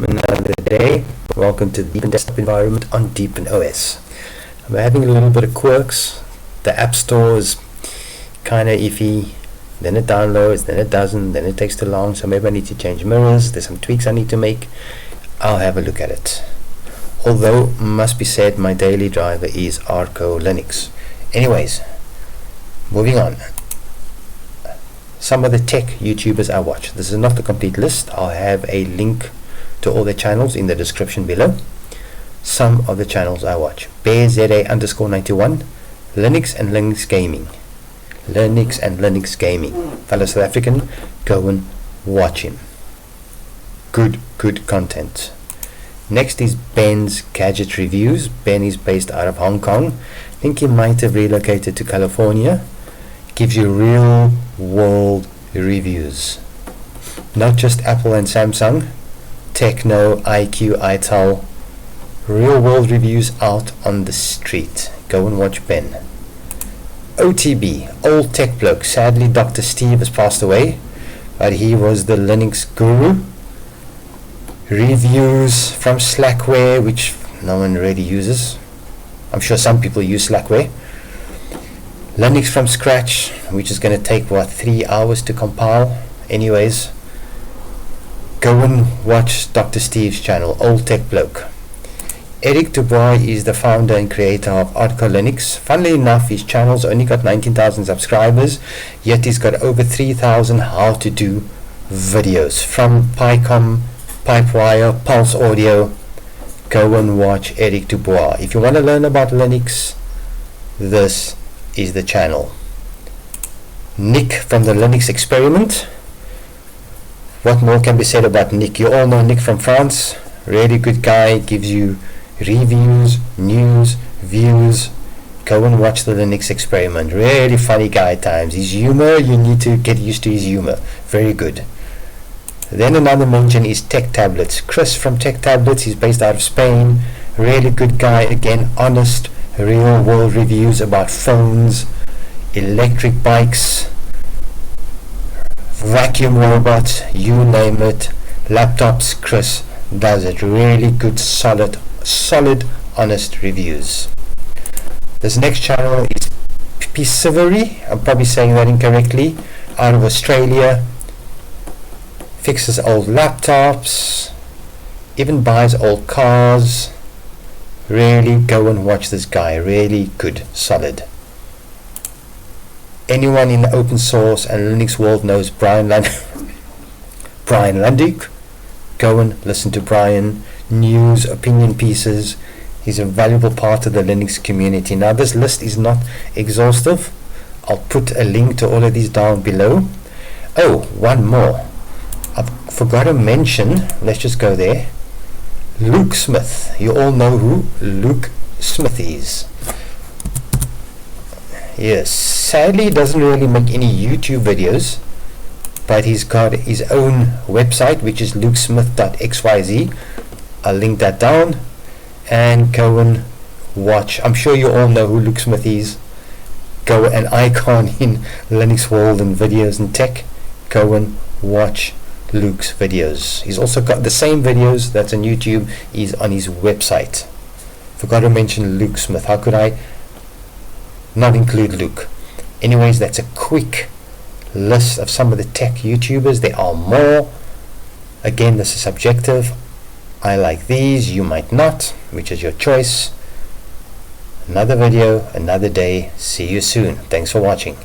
Another day. Welcome to the Deepin desktop environment on Deepin OS. I'm having a little bit of quirks. The App Store is kind of iffy. Then it downloads, then it doesn't, then it takes too long. So maybe I need to change mirrors. There's some tweaks I need to make. I'll have a look at it. Although, must be said, my daily driver is Arco Linux. Anyways, moving on. Some of the tech YouTubers I watch. This is not the complete list. I'll have a link to all the channels in the description below. Some of the channels I watch: BearZA_91, Linux and Linux Gaming. Linux and Linux Gaming. Fellow South African, go and watch him. Good content. Next is Ben's Gadget Reviews. Ben is based out of Hong Kong. I think he might have relocated to California. Gives you real world reviews. Not just Apple and Samsung. Techno, IQ, ITAL. Real world reviews out on the street. Go and watch Ben. OTB, Old Tech Bloke. Sadly, Dr. Steve has passed away, but he was the Linux guru. Reviews from Slackware, which no one really uses. I'm sure some people use Slackware. Linux from scratch, which is going to take 3 hours to compile. Anyways, go and watch Dr. Steve's channel, Old Tech Bloke. Eric Dubois is the founder and creator of Arco Linux. Funnily enough, his channel's only got 19,000 subscribers, yet he's got over 3,000 how to do videos from PyCom, Pipewire, Pulse Audio. Go and watch Eric Dubois. If you want to learn about Linux, this is the channel. Nick from the Linux Experiment. What more can be said about Nick? You all know Nick from France. Really good guy, gives you reviews, news, views. Go and watch the Linux Experiment. Really funny guy at times. His humor, you need to get used to his humor. Very good. Then another mention is Tech Tablets. Chris from Tech Tablets, he's based out of Spain. Really good guy, again, honest, real world reviews about phones, electric bikes, vacuum robots, you name it, laptops. Chris does it. Really good, solid, honest reviews. This next channel is Pisivery, I'm probably saying that incorrectly, out of Australia. Fixes old laptops, even buys old cars. Really go and watch this guy. Really good, solid. Anyone in the open source and Linux world knows Brian Landik. Go and listen to Brian. News, opinion pieces. He's a valuable part of the Linux community. Now this list is not exhaustive. I'll put a link to all of these down below. Oh, one more. I forgot to mention, let's just go there. Luke Smith. You all know who Luke Smith is. Yes, sadly he doesn't really make any YouTube videos, but he's got his own website, which is lukesmith.xyz. I'll link that down and go and watch. I'm sure you all know who Luke Smith is. Go, an icon in Linux world and videos and tech. Go and watch Luke's videos. He's also got the same videos that's on YouTube is on his website. Forgot to mention Luke Smith. How could I not include Luke? Anyways, that's a quick list of some of the tech YouTubers. There are more. Again, this is subjective. I like these, you might not, which is your choice. Another video, another day. See you soon. Thanks for watching.